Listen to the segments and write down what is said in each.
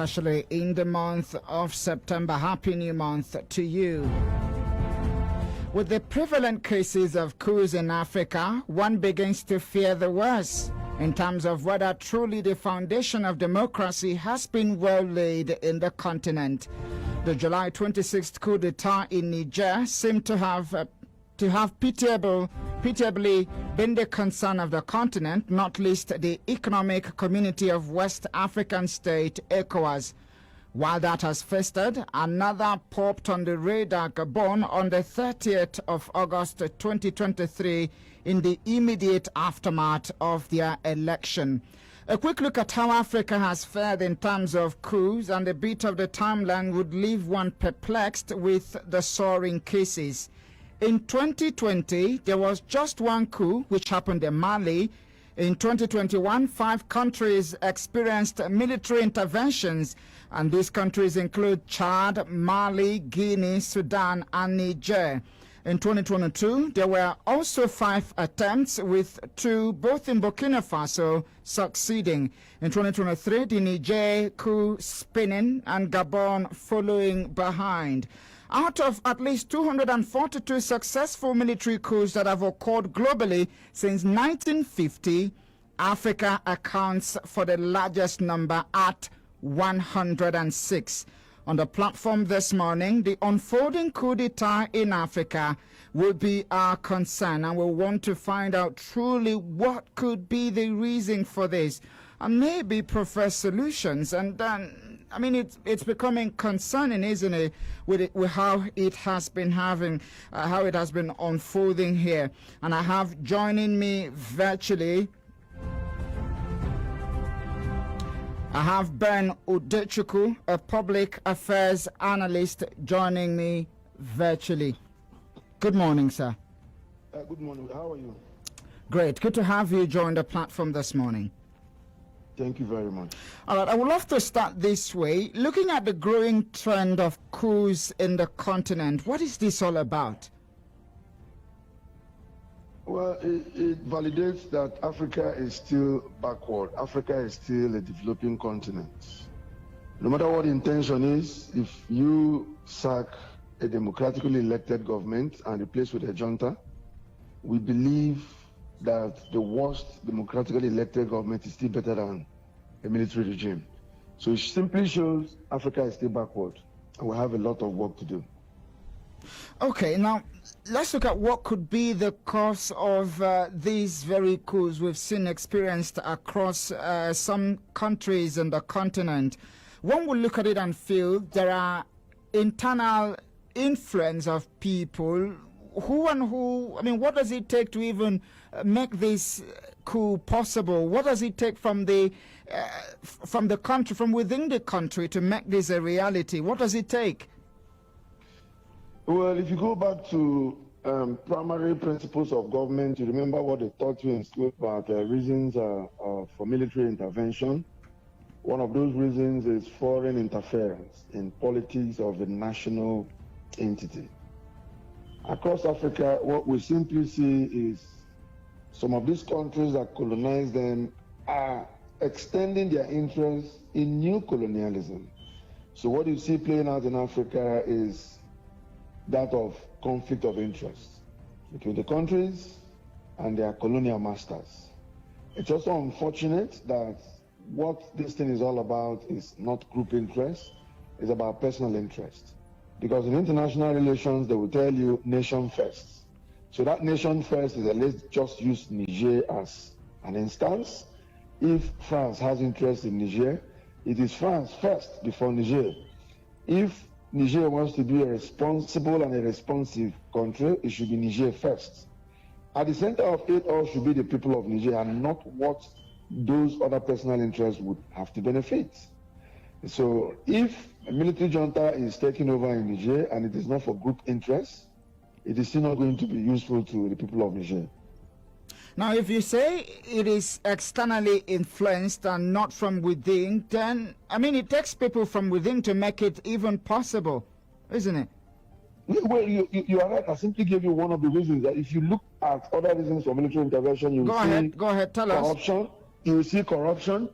especially in the month of September. Happy new month to you. With the prevalent cases of coups in Africa, one begins to fear the worst in terms of whether truly the foundation of democracy has been well laid in the continent. The July 26th coup d'etat in Niger seemed to have pitiably been the concern of the continent, not least the Economic Community of West African State, ECOWAS. While that has festered, another popped on the radar, Gabon, on the 30th of August 2023 in the immediate aftermath of their election. A quick look at how Africa has fared in terms of coups and a bit of the timeline would leave one perplexed with the soaring cases. In 2020, there was just one coup which happened in Mali. In 2021, 5 countries experienced military interventions, and these countries include Chad, Mali, Guinea, Sudan, and Niger. In 2022, there were also 5 attempts, with 2, both in Burkina Faso, succeeding. In 2023, the Niger coup spinning and Gabon following behind. Out of at least 242 successful military coups that have occurred globally since 1950, Africa accounts for the largest number at 106. On the platform this morning, the unfolding coup d'etat in Africa will be our concern, and we'll want to find out truly what could be the reason for this, and maybe profess solutions. And then, I mean, it's becoming concerning, isn't it, with how it has been how it has been unfolding here. And I have joining me virtually, I have Ben Udechukwu, a public affairs analyst, joining me virtually. Good morning, sir. Good morning. How are you? Great. Good to have you join the platform this morning. Thank you very much. All right, I would love to start this way. Looking at the growing trend of coups in the continent, what is this all about? Well, it validates that Africa is still backward. Africa is still a developing continent. No matter what the intention is, if you sack a democratically elected government and replace with a junta, we believe that the worst democratically elected government is still better than a military regime. So it simply shows Africa is still backward, and we have a lot of work to do. Okay, now let's look at what could be the cause of these very coups we've seen experienced across some countries in the continent. One will look at it and feel there are internal influence of people. Who, I mean, what does it take to even make this coup possible? What does it take from the country, from within the country, to make this a reality? What does it take? Well, if you go back to primary principles of government, you remember what they taught you in school about reasons for military intervention. One of those reasons is foreign interference in politics of a national entity. Across Africa, what we simply see is some of these countries that colonize them are extending their interests in new colonialism. So what you see playing out in Africa is that of conflict of interest between the countries and their colonial masters. It's also unfortunate that what this thing is all about is not group interest, it's about personal interest. Because in international relations, they will tell you nation first. So that nation first is, let's just use Niger as an instance. If France has interest in Niger, it is France first before Niger. If Niger wants to be a responsible and a responsive country, it should be Niger first. At the center of it all should be the people of Niger and not what those other personal interests would have to benefit. So if a military junta is taking over in Niger and it is not for group interests, it is still not going to be useful to the people of Niger. Now, if you say it is externally influenced and not from within, then, I mean, it takes people from within to make it even possible, isn't it? Well, you are right. I simply gave you one of the reasons that if you look at other reasons for military intervention, you will see go ahead, tell corruption. us. You will see corruption.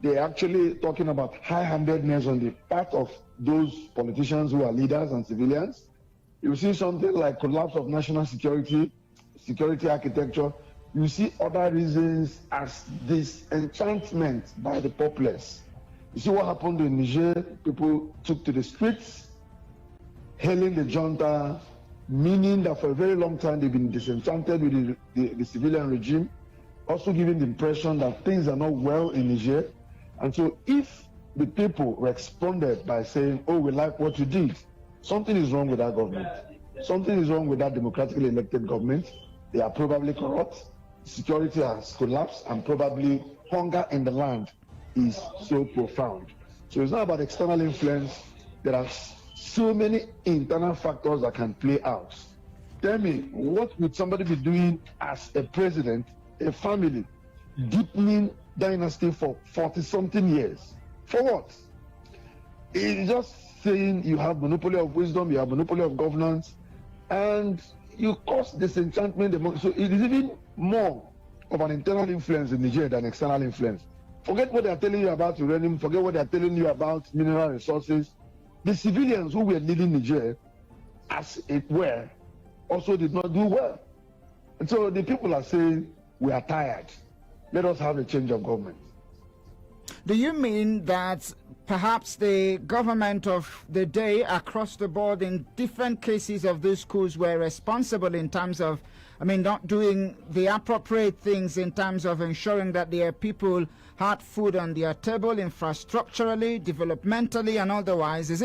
they're actually talking about high-handedness on the part of those politicians who are leaders and civilians. You see something like collapse of national security, security architecture. You see other reasons as disenchantment by the populace. You see what happened in Niger? People took to the streets, hailing the junta, meaning that for a very long time they've been disenchanted with the civilian regime, also giving the impression that things are not well in Niger. And so if the people responded by saying, oh, we like what you did, something is wrong with that government. Something is wrong with that democratically elected government. They are probably corrupt. Security has collapsed, and probably hunger in the land is so profound. So it's not about external influence. There are so many internal factors that can play out. Tell me, what would somebody be doing as a president, a family, deepening dynasty for 40-something years? For what? It's just saying you have monopoly of wisdom, you have monopoly of governance, and you cause disenchantment. So it is even more of an internal influence in Niger than external influence. Forget what they are telling you about uranium, forget what they are telling you about mineral resources. The civilians who were leading Niger, as it were, also did not do well. And so the people are saying, we are tired. Let us have a change of government. Do you mean that perhaps the government of the day across the board in different cases of these coups were responsible in terms of, not doing the appropriate things in terms of ensuring that their people had food on their table, infrastructurally, developmentally, and otherwise? Is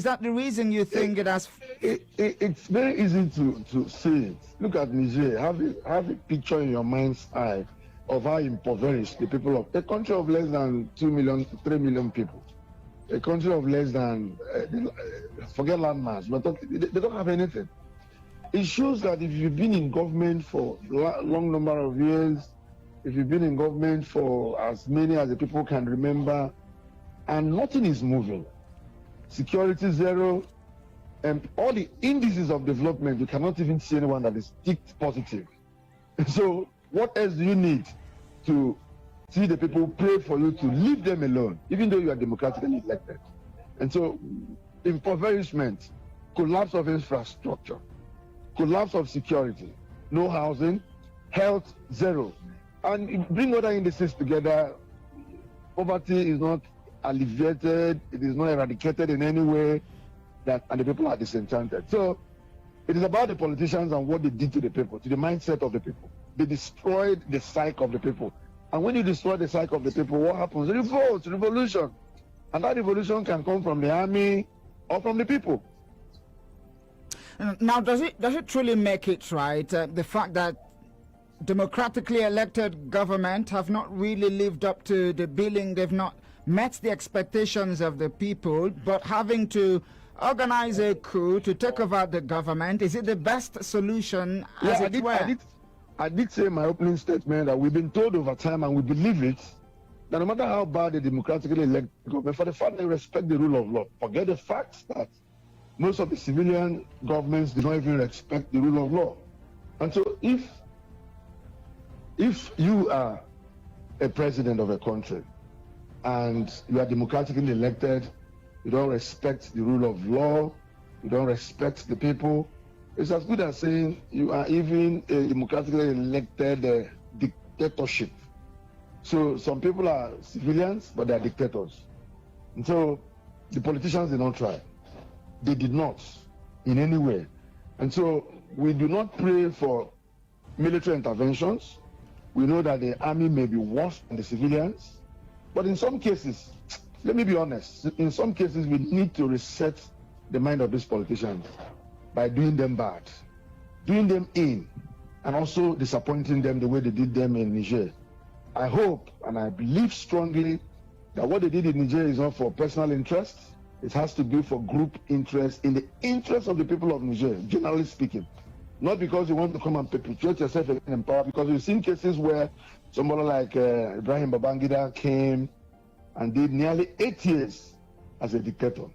that the reason you think it has? It's very easy to see it. Look at Niger. Have a picture in your mind's eye of how impoverished the people of a country of less than 2 million, 3 million people, a country of less than forget landmass, but they don't have anything. It shows that if you've been in government for a long number of years, if you've been in government for as many as the people can remember, and nothing is moving, security zero, and all the indices of development, you cannot even see anyone that is ticked positive. So what else do you need to see the people pray for you to leave them alone, even though you are democratically elected? And so impoverishment, collapse of infrastructure, collapse of security, no housing, health zero. And bring other indices together, poverty is not alleviated, it is not eradicated in any way, and the people are disenchanted. So it is about the politicians and what they did to the people, to the mindset of the people. They destroyed the psyche of the people. And when you destroy the psyche of the people, what happens? Revolt, revolution. And that revolution can come from the army or from the people. Now, does it truly make it right, the fact that democratically elected government have not really lived up to the billing, they've not met the expectations of the people, but having to organize a coup to take over the government, is it the best solution as it were? I did say in my opening statement that we've been told over time, and we believe it, that no matter how bad the democratically elected government, for the fact they respect the rule of law, forget the fact that most of the civilian governments do not even respect the rule of law. And so if you are a president of a country and you are democratically elected, you don't respect the rule of law, you don't respect the people, it's as good as saying you are even a democratically elected dictatorship. So some people are civilians, but they are dictators. And so the politicians did not try. They did not in any way. And so we do not pray for military interventions. We know that the army may be worse than the civilians. But in some cases, let me be honest, in some cases we need to reset the mind of these politicians by doing them bad, doing them in, and also disappointing them the way they did them in Niger. I hope and I believe strongly that what they did in Niger is not for personal interest. It has to be for group interest, in the interest of the people of Niger, generally speaking. Not because you want to come and perpetuate yourself in power, because we've seen cases where somebody like Ibrahim Babangida came and did nearly 8 years as a dictator.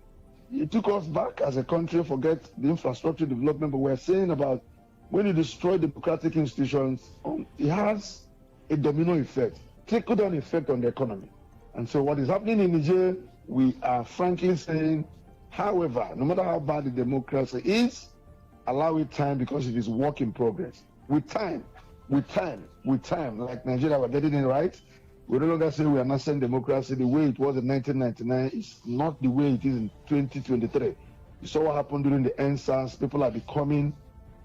It took us back as a country, forget the infrastructure development, but we're saying about when you destroy democratic institutions, it has a domino effect, trickle-down effect on the economy. And so what is happening in Niger, we are frankly saying, however, no matter how bad the democracy is, allow it time because it is work in progress. With time, like Nigeria, we're getting it right. We no longer say we are not saying democracy. The way it was in 1999 is not the way it is in 2023. You saw what happened during the NSAS. People are becoming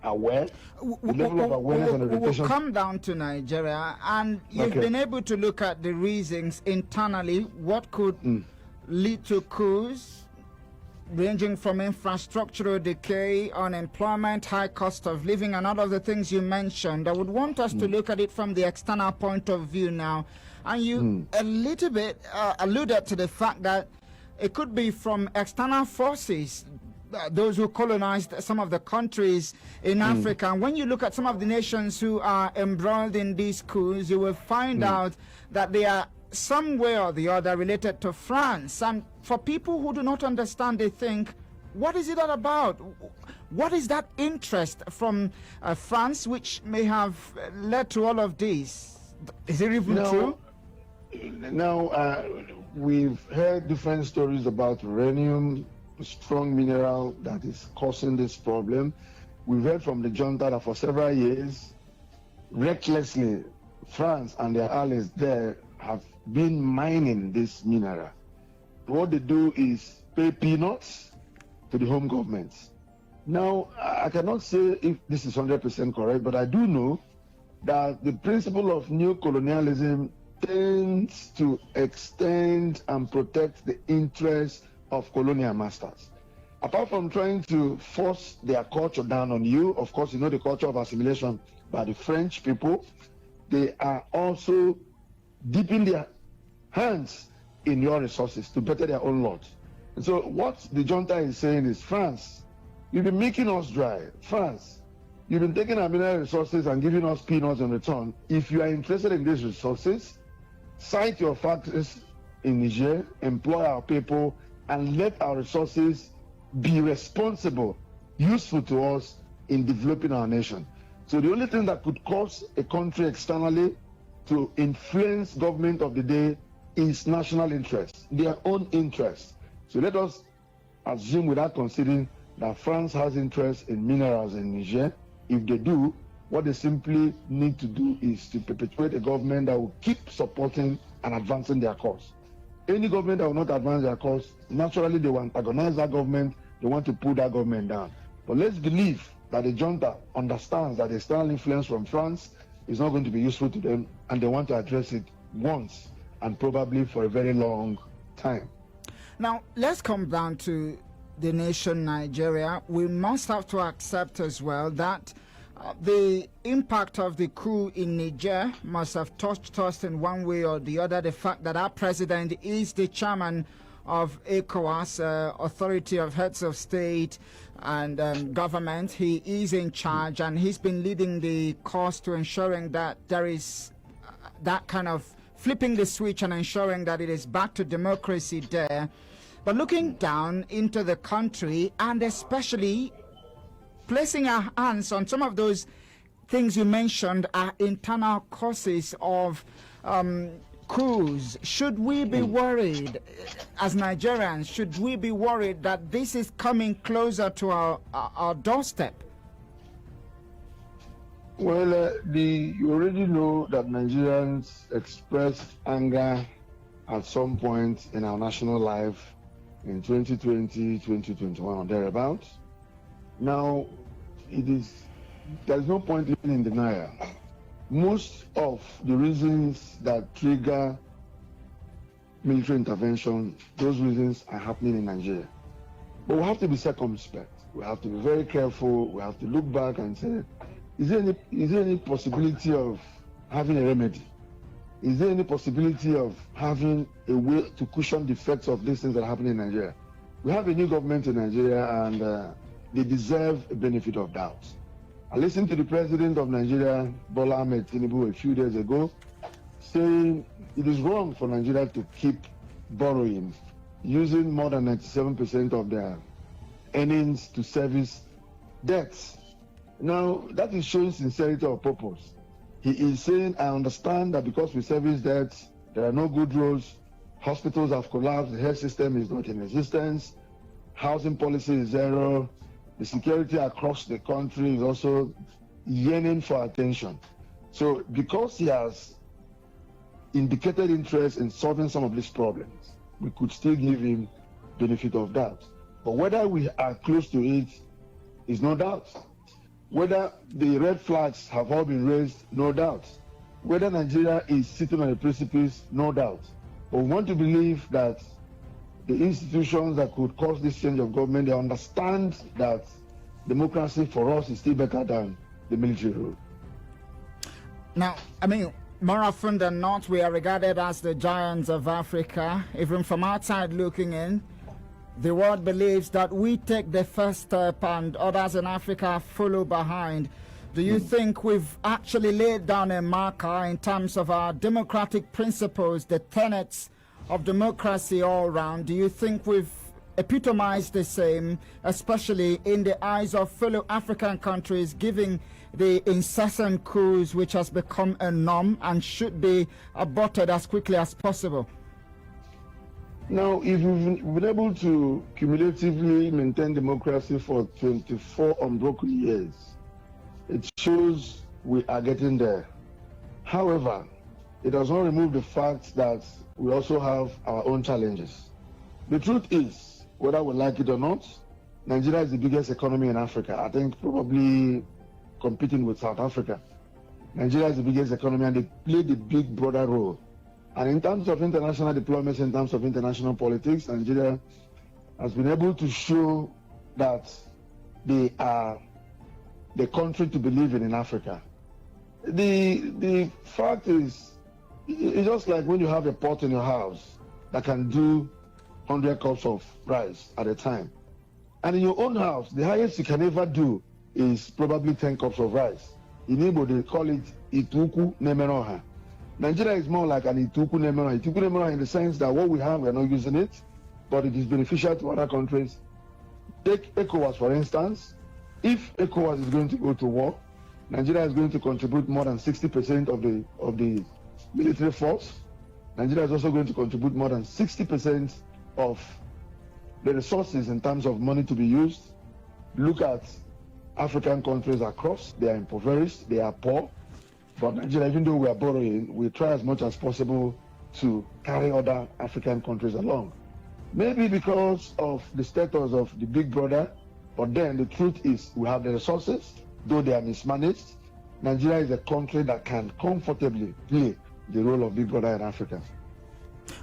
aware. The level of awareness and education. We'll come down to Nigeria, and you've been able to look at the reasons internally. What could lead to coups, ranging from infrastructural decay, unemployment, high cost of living, and all of the things you mentioned. I would want us to look at it from the external point of view now. And you a little bit alluded to the fact that it could be from external forces, those who colonized some of the countries in Africa. And when you look at some of the nations who are embroiled in these coups, you will find out that they are some way or the other related to France. And for people who do not understand, they think, what is it all about? What is that interest from France which may have led to all of this? Is it even true? Now, we've heard different stories about uranium, strong mineral that is causing this problem. We've heard from the junta that for several years, recklessly, France and their allies there have been mining this mineral. What they do is pay peanuts to the home governments. Now, I cannot say if this is 100% correct, but I do know that the principle of new colonialism tends to extend and protect the interests of colonial masters. Apart from trying to force their culture down on you, of course, you know the culture of assimilation by the French people, they are also dipping their hands in your resources to better their own lot. And so what the junta is saying is, France, you've been making us dry. France, you've been taking our mineral resources and giving us peanuts in return. If you are interested in these resources, site your factories in Niger, employ our people, and let our resources be responsible, useful to us in developing our nation. So the only thing that could cause a country externally to influence government of the day is national interest, their own interest. So let us assume, without considering, that France has interest in minerals in Niger. If they do, what they simply need to do is to perpetuate a government that will keep supporting and advancing their cause. Any government that will not advance their cause, naturally they will antagonize that government, they want to pull that government down. But let's believe that the junta understands that external influence from France is not going to be useful to them, and they want to address it once and probably for a very long time. Now, let's come down to the nation Nigeria. We must have to accept as well that the impact of the coup in Niger must have touched us in one way or the other. The fact that our president is the chairman of ECOWAS, Authority of Heads of State and Government. He is in charge, and he's been leading the cause to ensuring that there is that kind of flipping the switch and ensuring that it is back to democracy there. But looking down into the country, and especially placing our hands on some of those things you mentioned are internal causes of coups. Should we be worried as Nigerians? Should we be worried that this is coming closer to our doorstep? Well, you already know that Nigerians expressed anger at some point in our national life in 2020, 2021, or thereabouts. Now, there's no point even in denial. Most of the reasons that trigger military intervention, those reasons are happening in Nigeria. But we have to be circumspect. We have to be very careful. We have to look back and say, is there any possibility of having a remedy? Is there any possibility of having a way to cushion the effects of these things that are happening in Nigeria? We have a new government in Nigeria, and they deserve a benefit of doubt. I listened to the president of Nigeria, Bola Ahmed Tinubu, a few days ago, saying it is wrong for Nigeria to keep borrowing, using more than 97% of their earnings to service debts. Now, that is showing sincerity of purpose. He is saying, I understand that because we service debts, there are no good roads, Hospitals have collapsed. The health system is not in existence. Housing policy is zero. The security across the country is also yearning for attention. So because he has indicated interest in solving some of these problems, we could still give him benefit of doubt. But whether we are close to it is no doubt. Whether the red flags have all been raised, no doubt. Whether Nigeria is sitting on a precipice, no doubt. But we want to believe that the institutions that could cause this change of government, they understand that democracy for us is still better than the military rule. Now, I mean, more often than not, we are regarded as the giants of Africa. Even from outside looking in, the world believes that we take the first step and others in Africa follow behind. Do you think we've actually laid down a marker in terms of our democratic principles, the tenets of democracy all around? Do you think we've epitomized the same, especially in the eyes of fellow African countries, given the incessant coups which has become a norm and should be aborted as quickly as possible? Now, if we've been able to cumulatively maintain democracy for 24 unbroken years, it shows we are getting there. However, it does not remove the fact that we also have our own challenges. The truth is, whether we like it or not, Nigeria is the biggest economy in Africa. I think probably competing with South Africa. Nigeria is the biggest economy and they play the big brother role. And in terms of international diplomacy, in terms of international politics, Nigeria has been able to show that they are the country to believe in Africa. The fact is, it's just like when you have a pot in your house that can do 100 cups of rice at a time. And in your own house, the highest you can ever do is probably 10 cups of rice. In Igbo, they call it Ituku Nemeroha. Nigeria is more like an Ituku Nemeroha. Ituku Nemeroha in the sense that what we have, we're not using it, but it is beneficial to other countries. Take ECOWAS, for instance. If ECOWAS is going to go to war, Nigeria is going to contribute more than 60% of the military force. Nigeria is also going to contribute more than 60% of the resources in terms of money to be used. Look at African countries across. They are impoverished, they are poor. But Nigeria, even though we are borrowing, we try as much as possible to carry other African countries along. Maybe because of the status of the big brother, but then the truth is we have the resources, though they are mismanaged. Nigeria is a country that can comfortably play the role of big brother in Africa.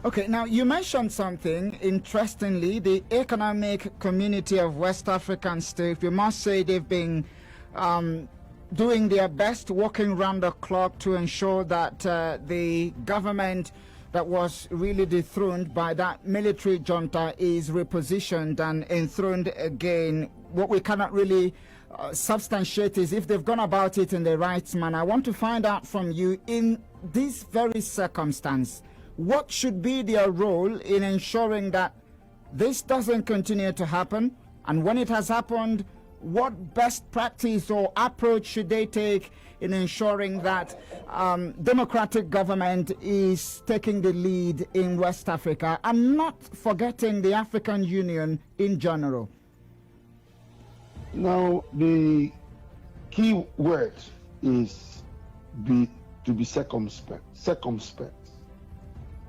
Okay, now you mentioned something interestingly, the economic community of West African states. We must say they've been doing their best, working round the clock to ensure that the government that was really dethroned by that military junta is repositioned and enthroned again. What we cannot really substantiate is if they've gone about it in the right manner. I want to find out from you, in this very circumstance, what should be their role in ensuring that this doesn't continue to happen? And when it has happened, what best practice or approach should they take in ensuring that democratic government is taking the lead in West Africa, and not forgetting the African Union in general? Now, the key word is to be circumspect.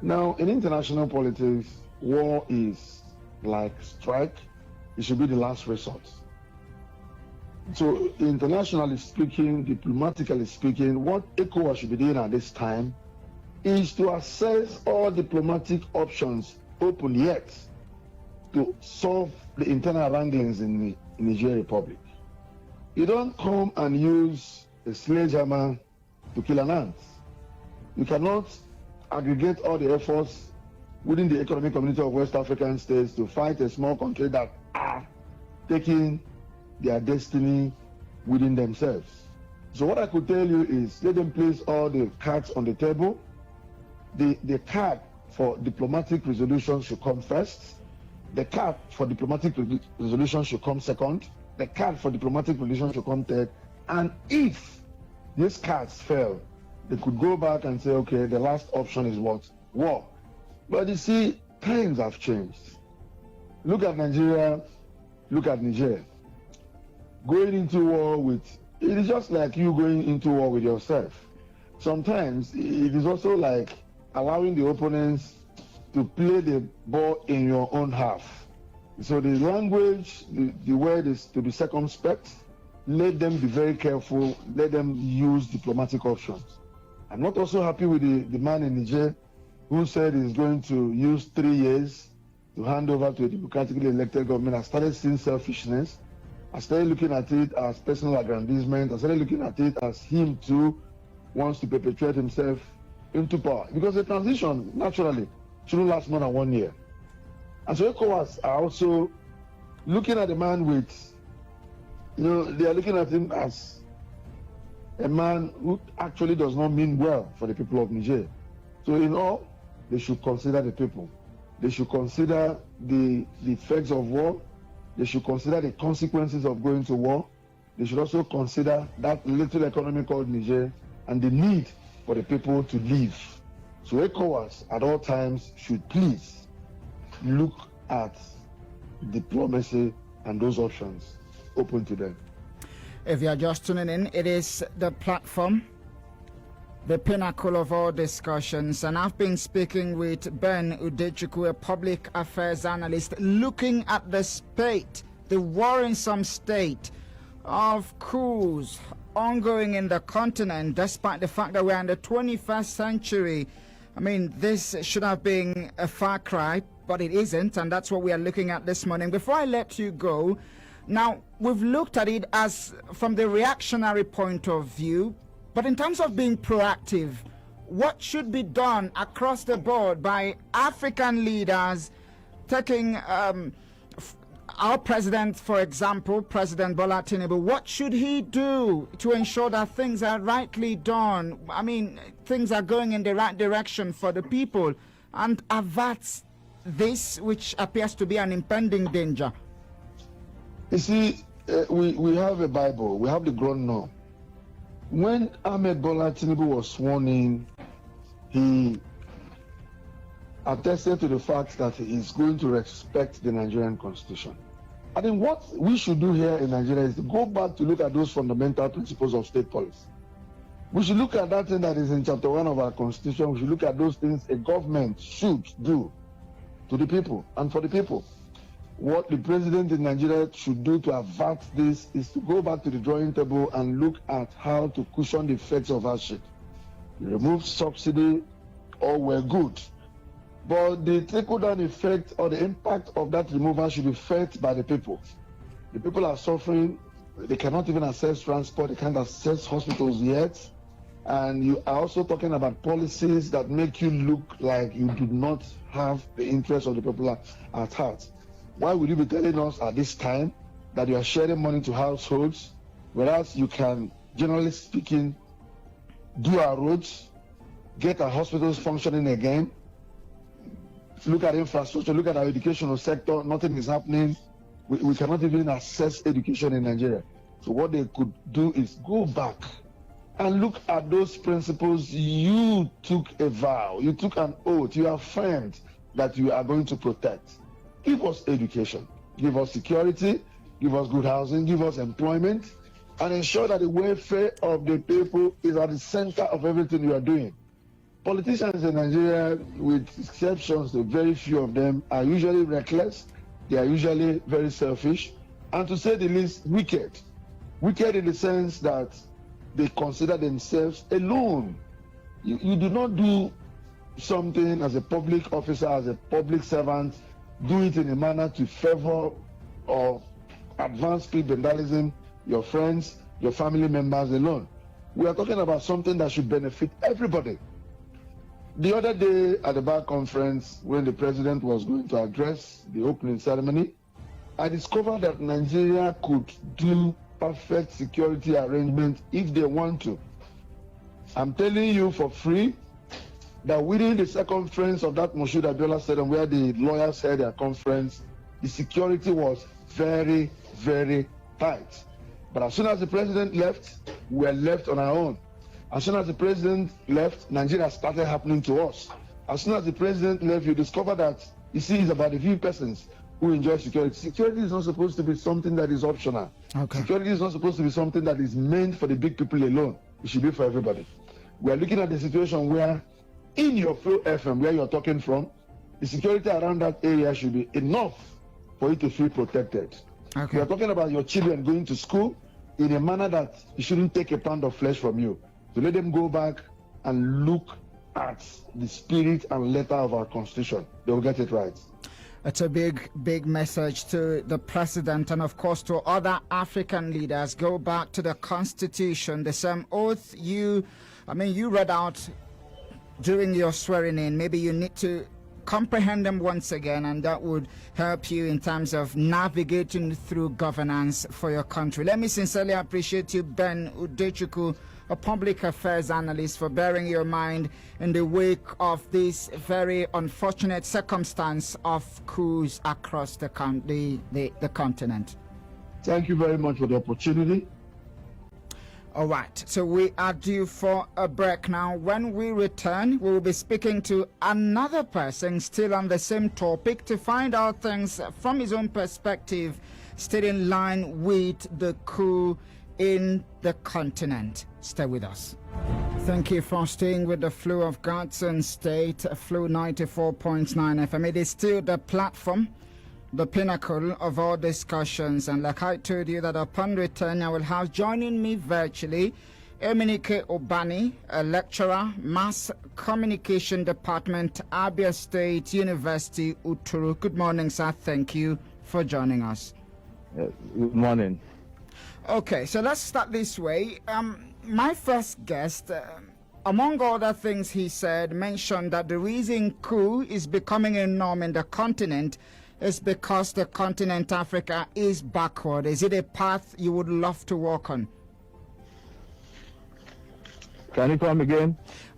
Now, in international politics, war is like strike. It should be the last resort. So, internationally speaking, diplomatically speaking, what ECOWAS should be doing at this time is to assess all diplomatic options open yet to solve the internal wranglings in the Niger Republic. You don't come and use a sledgehammer to kill an ant. You cannot aggregate all the efforts within the economic community of West African states to fight a small country that are taking their destiny within themselves. So what I could tell you is let them place all the cards on the table. The card for diplomatic resolution should come first. The card for diplomatic resolution should come second. The card for diplomatic resolution should come third. And if these cards fail, they could go back and say, okay, the last option is what? War. But you see, times have changed. Look at Nigeria, look at Niger. Going into war with, it is just like you going into war with yourself. Sometimes it is also like allowing the opponents to play the ball in your own half. So the language, the word is to be circumspect. Let them be very careful. Let them use diplomatic options. I'm not also happy with the man in Niger who said he's going to use 3 years to hand over to a democratically elected government. I started seeing selfishness. I started looking at it as personal aggrandizement. I started looking at it as him too wants to perpetuate himself into power. Because the transition, naturally, shouldn't last more than 1 year. And so ECOWAS are also looking at the man with, they are looking at him as a man who actually does not mean well for the people of Niger. So in all, they should consider the people. They should consider the effects of war. They should consider the consequences of going to war. They should also consider that little economy called Niger and the need for the people to live. So ECOWAS at all times should please look at diplomacy and those options open to them. If you are just tuning in, it is the platform, the pinnacle of all discussions, and I've been speaking with Ben Udechukwu, a public affairs analyst, looking at the state, the worrisome state of coups ongoing in the continent, despite the fact that we're in the 21st century. I mean, this should have been a far cry, but it isn't, and that's what we are looking at this morning. Before I let you go, now, we've looked at it as from the reactionary point of view, but in terms of being proactive, what should be done across the board by African leaders, taking our president, for example, President Bola Tinubu, what should he do to ensure that things are rightly done? I mean, things are going in the right direction for the people and avert this, which appears to be an impending danger. You see, we have a Bible, we have the ground norm. When Ahmed Bola Tinubu was sworn in, he attested to the fact that he is going to respect the Nigerian constitution. I think what we should do here in Nigeria is to go back to look at those fundamental principles of state policy. We should look at that thing that is in chapter 1 of our constitution. We should look at those things a government should do to the people and for the people. What the president in Nigeria should do to avert this is to go back to the drawing table and look at how to cushion the effects of hardship. Remove subsidy, all were good. But the trickle-down effect or the impact of that removal should be felt by the people. The people are suffering. They cannot even access transport. They can't access hospitals yet. And you are also talking about policies that make you look like you do not have the interest of the people at heart. Why would you be telling us at this time that you are sharing money to households, whereas you can, generally speaking, do our roads, get our hospitals functioning again, look at infrastructure, look at our educational sector, nothing is happening. We cannot even access education in Nigeria. So what they could do is go back and look at those principles. You took a vow, you took an oath, you affirmed that you are going to protect. Give us education, give us security, give us good housing, give us employment, and ensure that the welfare of the people is at the center of everything you are doing. Politicians in Nigeria, with exceptions to very few of them, are usually reckless, they are usually very selfish, and to say the least, wicked. Wicked in the sense that they consider themselves alone. You do not do something as a public officer, as a public servant, do it in a manner to favor or advance prebendalism, your friends, your family members alone. We are talking about something that should benefit everybody. The other day at the bar conference, when the president was going to address the opening ceremony, I discovered that Nigeria could do perfect security arrangements if they want to. I'm telling you for free that within the circumference of that Moshood Abiola Stadium where the lawyers held their conference, the security was very, very tight. But as soon as the president left, we were left on our own. As soon as the president left, Nigeria started happening to us. As soon as the president left, you discover that, you see, it's about a few persons who enjoy security. Security is not supposed to be something that is optional. Okay. Security is not supposed to be something that is meant for the big people alone. It should be for everybody. We are looking at the situation where, in your Flow FM, where you're talking from, the security around that area should be enough for you to feel protected. Okay. We are talking about your children going to school in a manner that it shouldn't take a pound of flesh from you. So let them go back and look at the spirit and letter of our Constitution. They will get it right. It's a big message to the president and, of course, to other African leaders. Go back to the Constitution, the same oath you read out during your swearing in. Maybe you need to comprehend them once again, and that would help you in terms of navigating through governance for your country. Let me sincerely appreciate you, Ben Udechukwu, a public affairs analyst, for bearing your mind in the wake of this very unfortunate circumstance of coups across the continent. Thank you very much for the opportunity. All right, so we are due for a break now. When we return, we will be speaking to another person still on the same topic to find out things from his own perspective, still in line with the coup in the continent. Stay with us. Thank you for staying with the Flow of Godson State, Flow 94.9 FM. It is still the platform, the pinnacle of all discussions. And like I told you, that upon return, I will have joining me virtually Eminike Obani, a lecturer, Mass Communication Department, Abia State University, Uturu. Good morning, sir. Thank you for joining us. Good morning. Okay, so let's start this way. My first guest, among other things he said, mentioned that the reason coup is becoming a norm in the continent is because the continent Africa is backward. Is it a path you would love to walk on? Can you come again?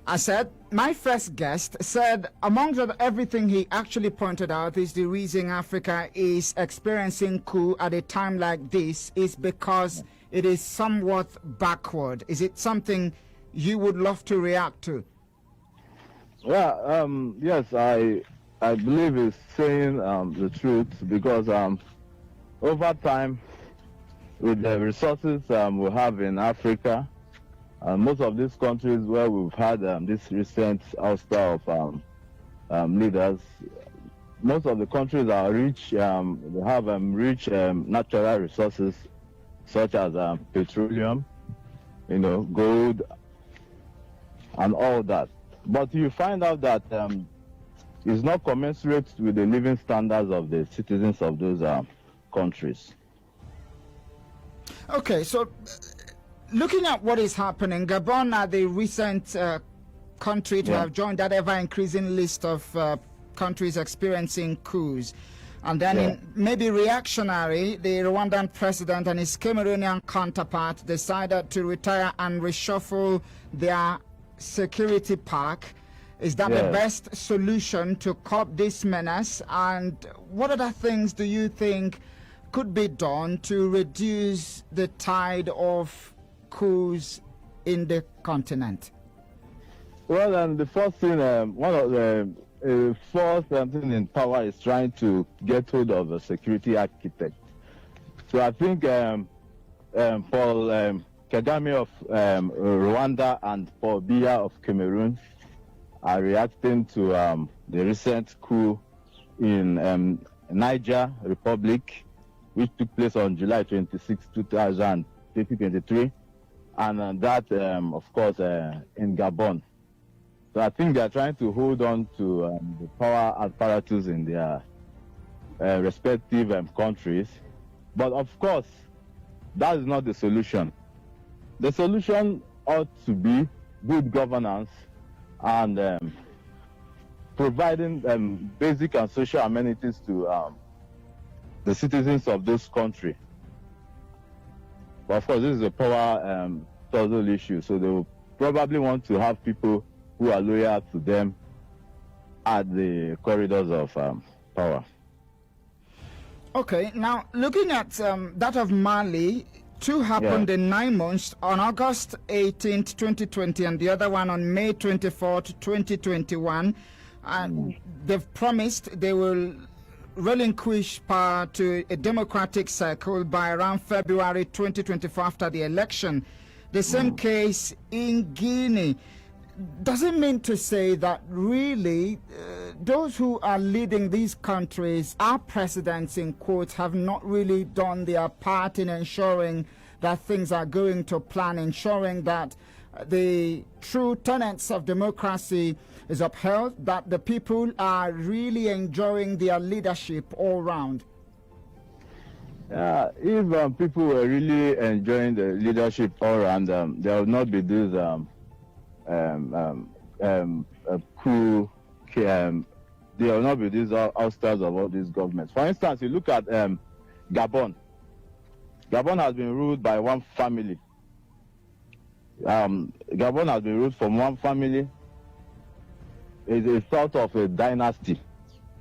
I said, my first guest said, among everything he actually pointed out, is the reason Africa is experiencing coup at a time like this is because it is somewhat backward. Is it something you would love to react to? Yeah, yes, I believe it's saying the truth, because over time, with the resources we have in Africa, most of these countries where we've had this recent ouster of leaders, most of the countries are rich. They have rich natural resources such as petroleum, gold, and all that. But you find out that it's not commensurate with the living standards of the citizens of those countries. Okay, so looking at what is happening, Gabon are the recent country to have joined that ever-increasing list of countries experiencing coups. And then in maybe reactionary, the Rwandan president and his Cameroonian counterpart decided to retire and reshuffle their security pack. Is that the best solution to curb this menace? And what other things do you think could be done to reduce the tide of coups in the continent? Well, the first thing, one of the force thing in power is trying to get hold of a security architect. So I think Paul Kagame of Rwanda and Paul Biya of Cameroon are reacting to the recent coup in Niger Republic, which took place on July 26, 2023, and that, of course, in Gabon. So I think they are trying to hold on to the power apparatus in their respective countries. But of course, that is not the solution. The solution ought to be good governance and providing basic and social amenities to the citizens of this country. But of course, this is a power tussle issue, so they will probably want to have people who are loyal to them at the corridors of power. Okay, now looking at that of Mali, two happened in 9 months, on August 18th, 2020, and the other one on May 24th, 2021. And they've promised they will relinquish power to a democratic cycle by around February 2025 after the election. The same case in Guinea. Does it mean to say that really those who are leading these countries, our presidents in quotes, have not really done their part in ensuring that things are going to plan, ensuring that the true tenets of democracy is upheld, that the people are really enjoying their leadership all round? If people were really enjoying the leadership all around, there would not be this coup. There will not be these outstars of all these governments. For instance, you look at Gabon. Gabon has been ruled by one family. Gabon has been ruled from one family. It's a sort of a dynasty.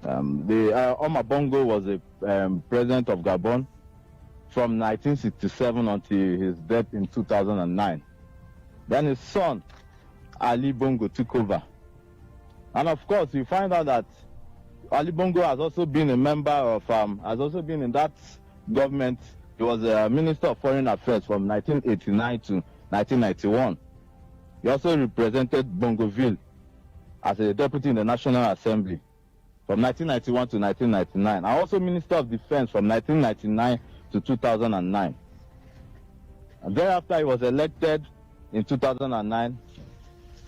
Omar Bongo was a president of Gabon from 1967 until his death in 2009. Then his son, Ali Bongo, took over. And of course, you find out that Ali Bongo has also been a member of, has also been in that government. He was a Minister of Foreign Affairs from 1989 to 1991. He also represented Bongoville as a deputy in the National Assembly from 1991 to 1999. And also Minister of Defense from 1999 to 2009. And thereafter, he was elected in 2009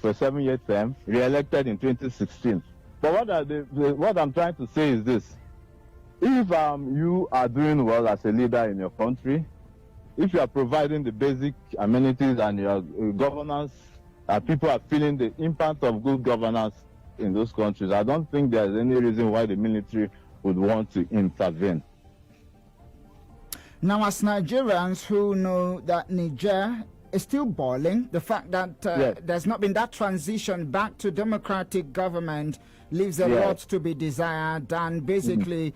for a 7-year term, re-elected in 2016. But what I'm trying to say is this. If you are doing well as a leader in your country, if you are providing the basic amenities and your governance, people are feeling the impact of good governance in those countries, I don't think there's any reason why the military would want to intervene. Now, as Nigerians who know that Niger is still boiling, the fact that there's not been that transition back to democratic government leaves a lot to be desired, and basically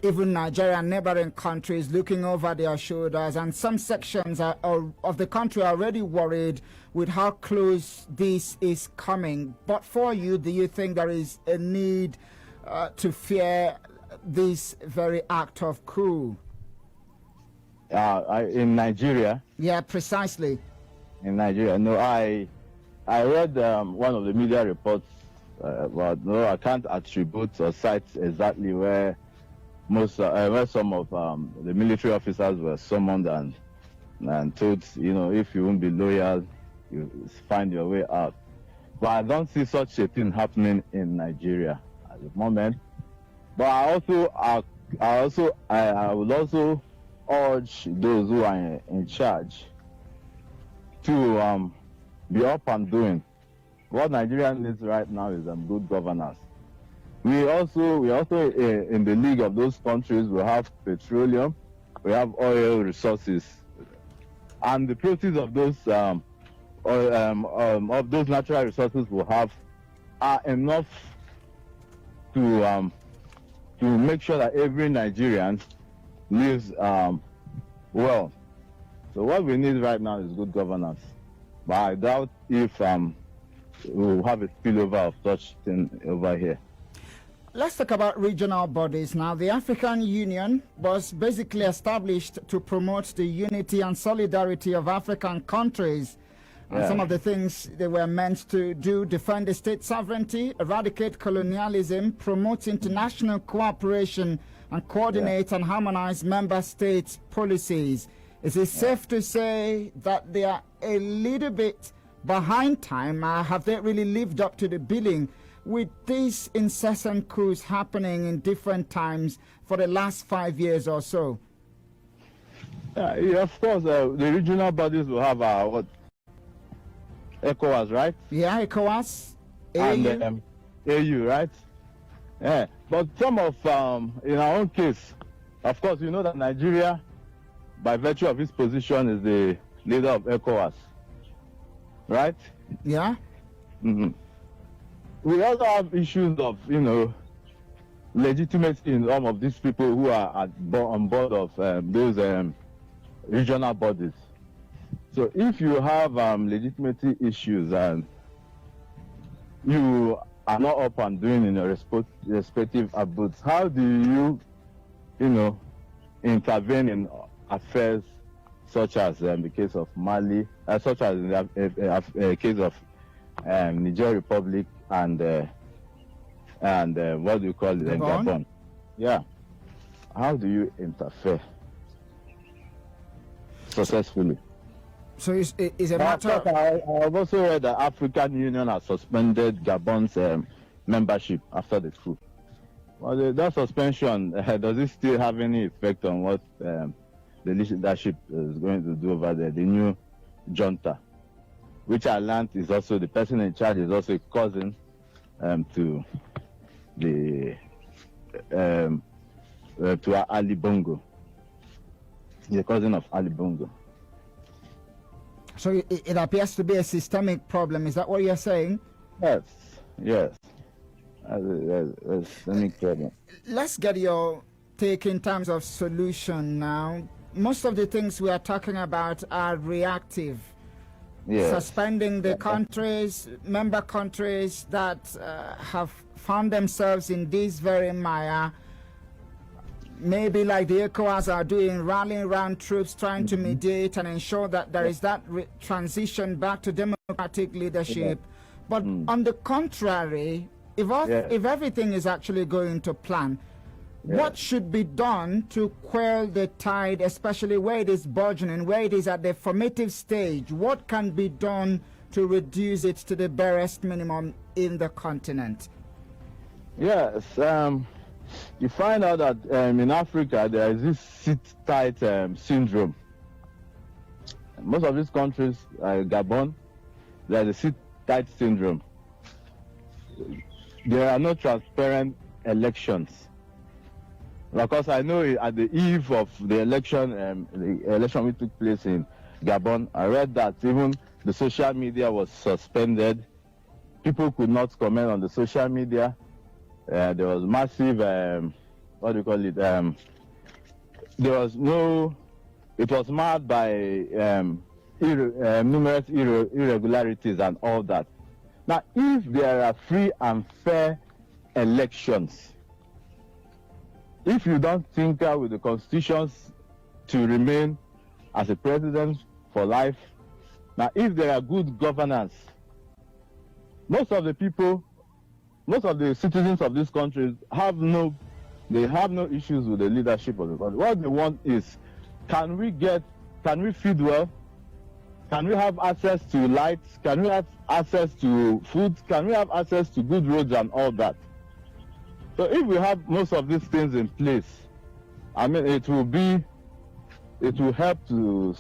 even Nigeria and neighboring countries looking over their shoulders, and some sections of the country are already worried with how close this is coming. But for you, do you think there is a need to fear this very act of coup? In Nigeria? Yeah, precisely. In Nigeria, no, I read one of the media reports, but no, I can't attribute or cite exactly where where some of the military officers were summoned and told, if you won't be loyal, you find your way out. But I don't see such a thing happening in Nigeria at the moment. But I would also urge those who are in charge to be up and doing. What Nigeria needs right now is good governance. We also in the league of those countries. We have petroleum, we have oil resources, and the proceeds of those natural resources we have are enough to make sure that every Nigerian lives well. So what we need right now is good governance. But I doubt if we'll have a spillover of such thing over here. Let's talk about regional bodies now. The African Union was basically established to promote the unity and solidarity of African countries. And some of the things they were meant to do: defend the state sovereignty, eradicate colonialism, promote international cooperation, and coordinate and harmonize member states' policies. Is it safe to say that they are a little bit behind time? Have they really lived up to the billing with these incessant coups happening in different times for the last 5 years or so? Of course, the regional bodies will have what? ECOWAS, right? Yeah, ECOWAS, AU. And AU, right? Yeah, but some of, in our own case, of course, you know that Nigeria, by virtue of its position, is the leader of ECOWAS, right? Yeah. Mm-hmm. We also have issues of, legitimacy in some of these people who are on board of those regional bodies. So if you have legitimacy issues and you are not up and doing in your respective abodes, how do you, intervene in affairs such as the case of Mali, such as in the case of Niger Republic and what do you call it, Gabon? Yeah. How do you interfere successfully? So it's a matter. I've also read that African Union has suspended Gabon's membership after the coup. Well, that suspension, does it still have any effect on what the leadership is going to do over there? The new junta, which I learned is also the person in charge is also a cousin to the to Ali Bongo. He's a cousin of Ali Bongo. So it appears to be a systemic problem. Is that what you're saying? Yes. A systemic problem. Let's get your take in terms of solution now. Most of the things we are talking about are reactive. Yes. Suspending the countries, member countries that have found themselves in this very mire, maybe like the ECOWAS are doing, rallying around troops, trying to mediate and ensure that there is that transition back to democratic leadership. But on the contrary, if everything is actually going to plan, what should be done to quell the tide, especially where it is burgeoning, where it is at the formative stage? What can be done to reduce it to the barest minimum in the continent? Yes, you find out that in Africa there is this sit-tight syndrome. Most of these countries, Gabon, there is a sit-tight syndrome. There are no transparent elections. Because I know at the eve of the election which took place in Gabon, I read that even the social media was suspended. People could not comment on the social media. There was massive, what do you call it? It was marred by numerous irregularities and all that. Now, if there are free and fair elections, if you don't tinker with the constitutions to remain as a president for life, now if there are good governance, most of the citizens of these countries have no issues with the leadership of the country. What they want is, can we feed well? Can we have access to lights? Can we have access to food? Can we have access to good roads and all that? So if we have most of these things in place, I mean, it will help to,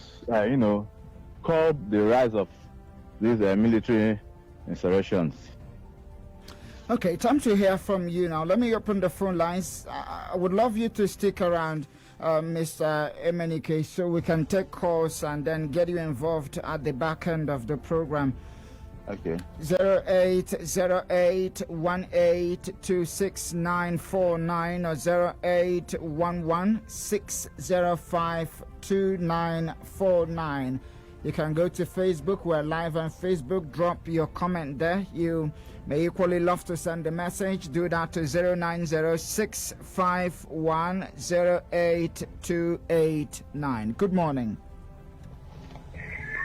curb the rise of these military insurrections. Okay, time to hear from you now. Let me open the phone lines. I would love you to stick around, Mr. Emenike, so we can take calls and then get you involved at the back end of the program. Okay. 0808-1826-949 or 0811-605-2949. You can go to Facebook. We're live on Facebook. Drop your comment there. You may equally love to send a message. Do that to 090-651-08289. Good morning.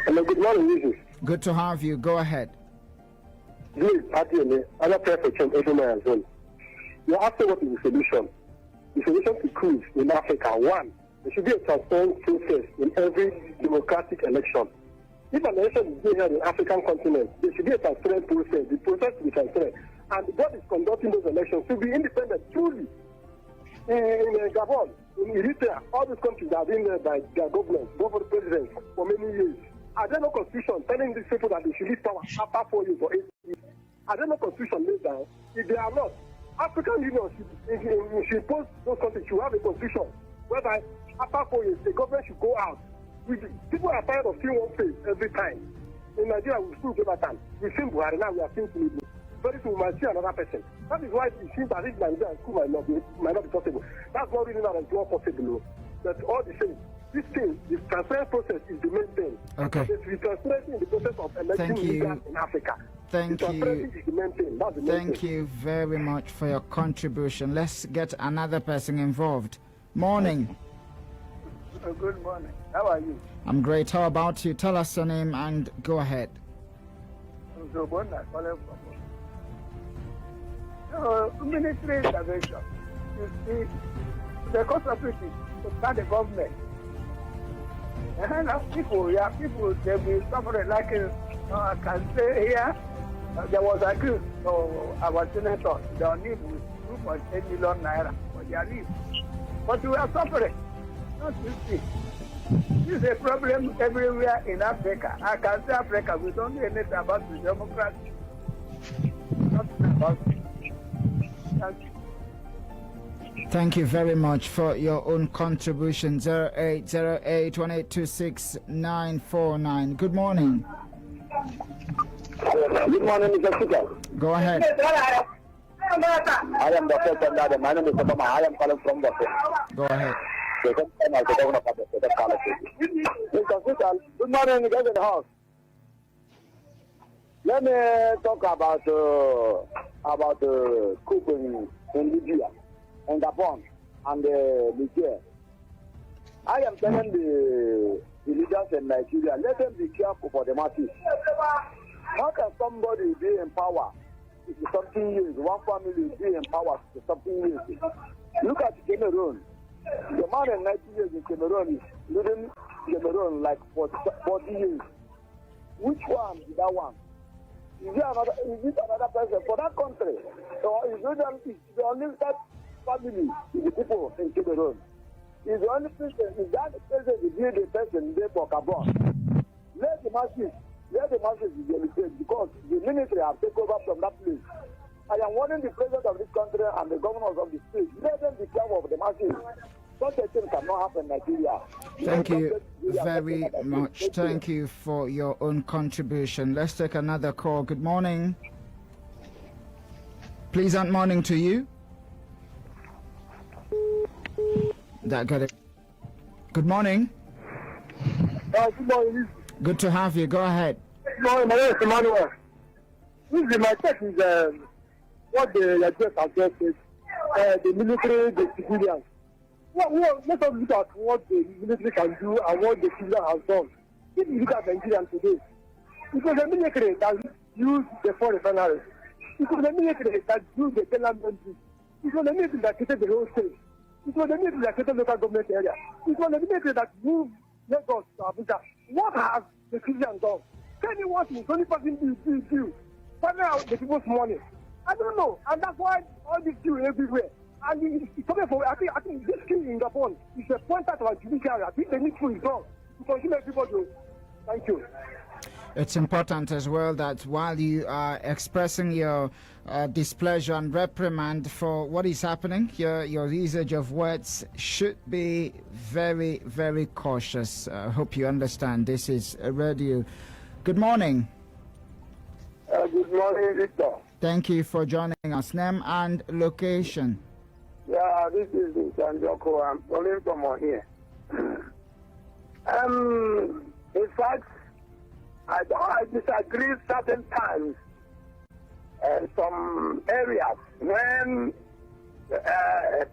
Hello, good morning, Jesus. Good to have you. Go ahead. This is other prayer for change everywhere as well. You're asking what is the solution? The solution to coups in Africa, one, there should be a transparent process in every democratic election. If an election is being held in the African continent, there should be a transparent process. The process should be transparent. And what is conducting those elections should be independent, truly. In Gabon, in Eritrea, all these countries are being led by their governments, both presidents, for many years. Are there no constitution telling these people that they should leave power after 4 years or 8 years? Are there no constitution laid down? If they are not, African Union should impose those countries should have a constitution whereby after 4 years the government should go out. People are tired of seeing one face every time. In Nigeria, we still Jonathan. We've seen Buhari, now we are seeing Tinubu. Very soon we might see another person. That is why it seems as if Nigeria and Coup might not be possible. That's not really not possible. But all the same, this thing, this transparent process is the main thing. Okay. It's the transparency in the process of electing leaders in Africa. Thank you. Transparency is the main thing. That's the main Thank thing. you very much for your contribution. Let's get another person involved. Morning. Good morning. How are you? I'm great. How about you? Tell us your name and go ahead. So, military intervention. You see, the cost of it is to start the government. And people, they will suffer like I can say here, there was a group of our senators, they need 2.8 million naira for their leave. But we are suffering. Not you see. This is a problem everywhere in Africa. I can say Africa, we don't know anything about the democracy. Nothing about it. Thank you. Thank you very much for your own contribution. 0808-1826-949. Good morning. Good morning, Mr. Speaker. Go ahead. I am Dr. Chandra. My name is Obama. I am calling from Dr. Go ahead. Mr. Speaker, good morning, you guys in the house. Let me talk about Coup in Libya and Gabon and Niger. I am telling the leaders in Nigeria, let them be careful for the masses. How can somebody be in power for something years, one family be in power for something years? Look at Cameroon. The man in 90 years in Cameroon is leading Cameroon like for 40 years. Which one is that one? Is it another person for that country? Or is it the only that family, the people in Cameroon? Is the only person, is that person is the person they for Gabon? Let the masses be delicate because the military have taken over from that place. I am warning the president of this country and the governors of the state. Let them be careful of the masses. Such a thing cannot happen in Nigeria. Thank you very much. Thank you for your own contribution. Let's take another call. Good morning. Pleasant morning to you. That got it. Good morning. Good morning. Good to have you. Go ahead. Good morning. My name is Emmanuel. My take is what the address has just said. The military, the civilians. Let us look at what the military can do and what the civilian has done. If you look at Nigeria today, it was the military that used the four refineries. It was the military that used the Kenyan country. It was the military that created the whole state. It was the military that created local government area. It was the military that moved Lagos to Abuja. What has the civilian done? Tell me what is only person do. Find out the people's money. I don't know. And that's why all these queues everywhere. And it's coming for, I think this queue in Gabon is a pointer to our judiciary. I think the needful is done to continue everybody. Thank you. It's important as well that while you are expressing your displeasure and reprimand for what is happening, your usage of words should be very, very cautious. I hope you understand. This is a radio. Good morning. Good morning, Victor. Thank you for joining us. Name and location. Yeah, this is Sanjoko. I'm calling from here. In fact, I disagree certain times and some areas when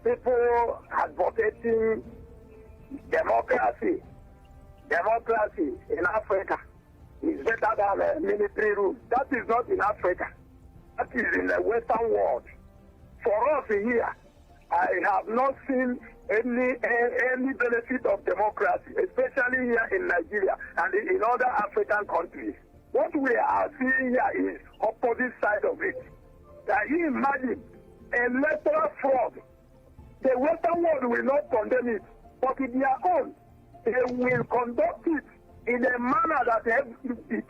people advocating democracy in Africa is better than military rule. That is not in Africa. That is in the Western world. For us here, I have not seen any benefit of democracy, especially here in Nigeria and in other African countries. What we are seeing here is opposite side of it. Can you imagine electoral fraud? The Western world will not condemn it, but in their own, they will conduct it in a manner that it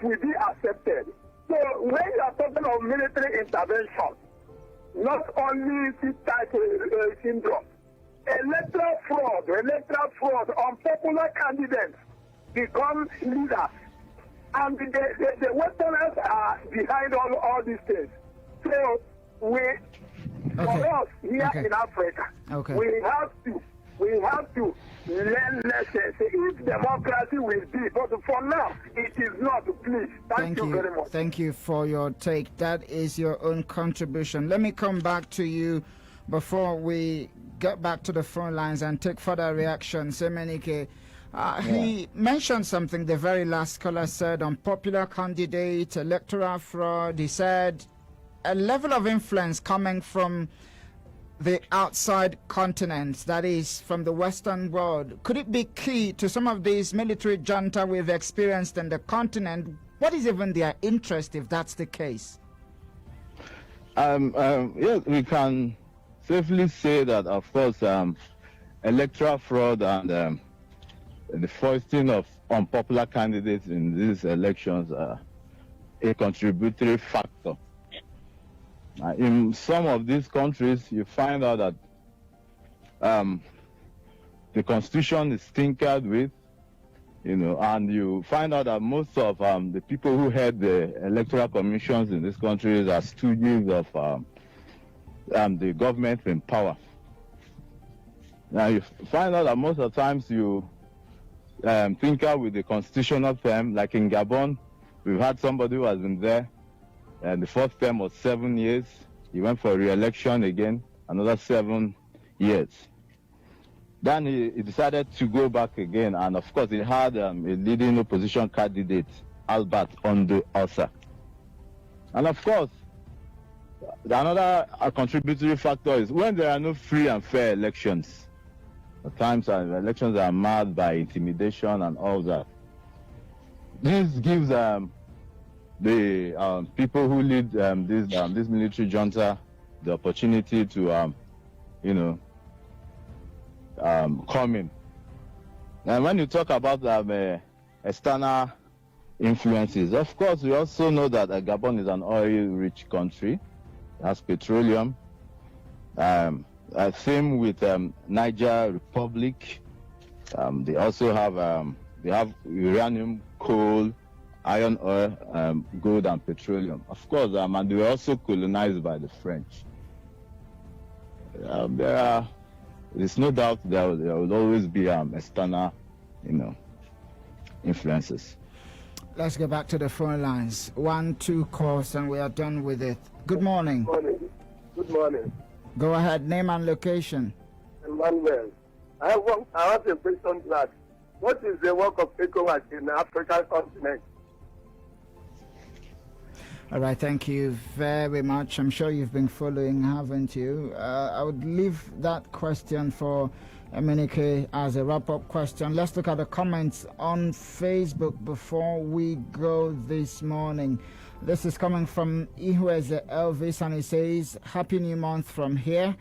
will be accepted. So when you are talking of military intervention, not only type syndrome, electoral fraud, unpopular candidates become leaders. And the Westerners are behind all these things. So for us here in Africa, we We have to learn lessons. If democracy will be, but for now, it is not. Please, thank you very much. Thank you for your take. That is your own contribution. Let me come back to you before we get back to the phone lines and take further reactions. Semenike, he mentioned something the very last caller said, unpopular candidate, electoral fraud. He said a level of influence coming from the outside continents, that is from the Western world. Could it be key to some of these military junta we've experienced in the continent? What is even their interest if that's the case? Yes, we can safely say that, of course, electoral fraud and the foisting of unpopular candidates in these elections are a contributory factor. In some of these countries, you find out that the constitution is tinkered with, and you find out that most of the people who head the electoral commissions in these countries are stooges of the government in power. Now you find out that most of the times you tinker with the constitutional term, like in Gabon, we've had somebody who has been there. And the first term was 7 years. He went for re-election again, another 7 years. Then he decided to go back again, and of course he had a leading opposition candidate, Albert Ondo Osa. And of course, another contributory factor is when there are no free and fair elections. At times elections are marred by intimidation and all that. This gives the people who lead this military junta the opportunity to come in. And when you talk about external influences, of course we also know that Gabon is an oil-rich country. It has petroleum. Same with Niger Republic. They also have uranium, coal, iron ore, gold, and petroleum. Of course, and they were also colonized by the French. There's no doubt there will always be external, influences. Let's go back to the phone lines. 1, 2 calls, and we are done with it. Good morning. Good morning. Go ahead, name and location. Emmanuel, I have a question to ask. What is the work of ECOWAS in the African continent? All right, thank you very much. I'm sure you've been following, haven't you? I would leave that question for Emenike as a wrap-up question. Let's look at the comments on Facebook before we go this morning. This is coming from Ihueze Elvis, and he says, Happy New Month from here.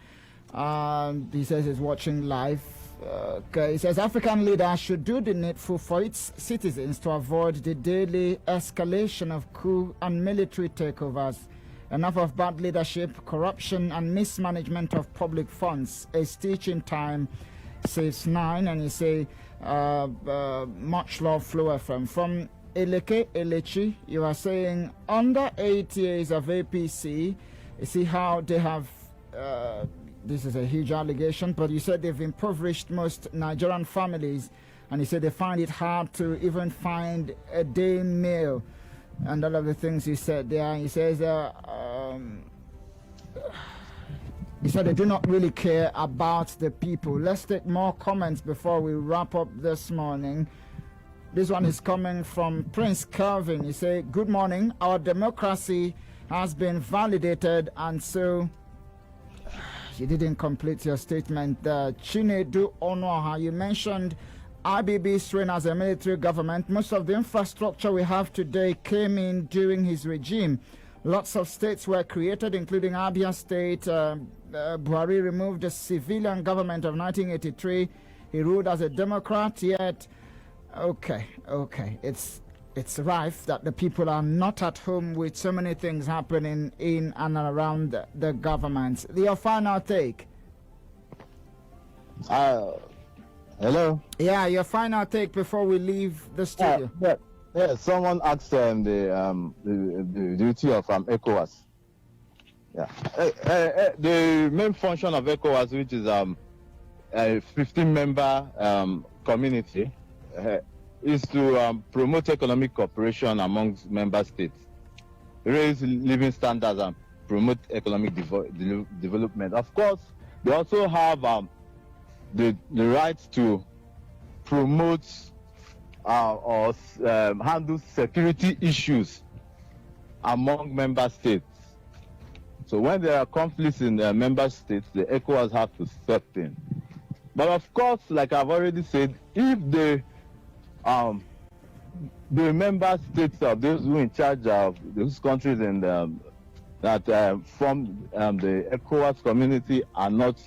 He says he's watching live. He says African leaders should do the needful for its citizens to avoid the daily escalation of coup and military takeovers. Enough of bad leadership, corruption, and mismanagement of public funds. A stitch in time saves 9, and he say much love Flow FM. From Eleke Elechi, you are saying under 8 years of APC, you see how they have. This is a huge allegation, but you said they've impoverished most Nigerian families, and he said they find it hard to even find a day meal, and all of the things he said there. He says he said they do not really care about the people. Let's take more comments before we wrap up this morning. This one is coming from Prince Kelvin. He said, good morning. Our democracy has been validated, and so you didn't complete your statement. Chinedu Onoha, you mentioned IBB's reign as a military government. Most of the infrastructure we have today came in during his regime. Lots of states were created, including Abia State. Buhari removed the civilian government of 1983. He ruled as a Democrat, yet, okay. It's rife that the people are not at home with so many things happening in and around the government. Your final take? Hello? Yeah, your final take before we leave the studio. Yeah, someone asked the duty of ECOWAS. Yeah. The main function of ECOWAS, which is a 15-member community is to promote economic cooperation amongst member states, raise living standards, and promote economic development. Of course, they also have the right to promote or handle security issues among member states. So when there are conflicts in the member states, the ECOWAS have to step in. But of course, like I've already said, if the member states of those who are in charge of those countries and that form the ECOWAS community are not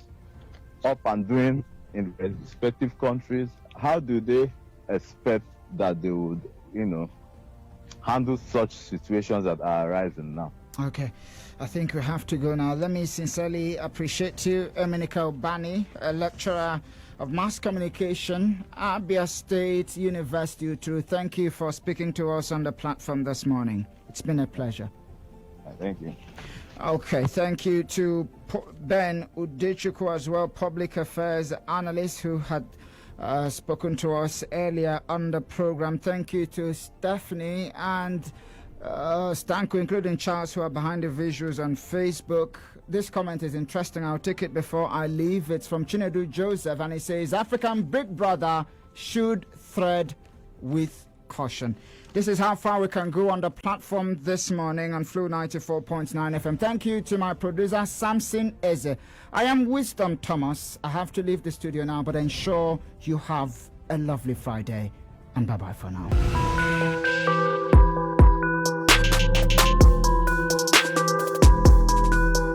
up and doing in respective countries, how do they expect that they would, handle such situations that are arising now? Okay, I think we have to go now. Let me sincerely appreciate you, Eminika Obani, a lecturer of mass communication, Abia State University, Uturu. Thank you for speaking to us on the platform this morning. It's been a pleasure. Thank you. Okay, thank you to Ben Udechukwu as well, public affairs analyst who had spoken to us earlier on the program. Thank you to Stephanie and Stanko, including Charles, who are behind the visuals on Facebook. This comment is interesting. I'll take it before I leave. It's from Chinedu Joseph, and he says, African Big Brother should tread with caution. This is how far we can go on the platform this morning on Flu 94.9 FM. Thank you to my producer, Samson Eze. I am Wisdom Thomas. I have to leave the studio now, but ensure you have a lovely Friday, and bye-bye for now.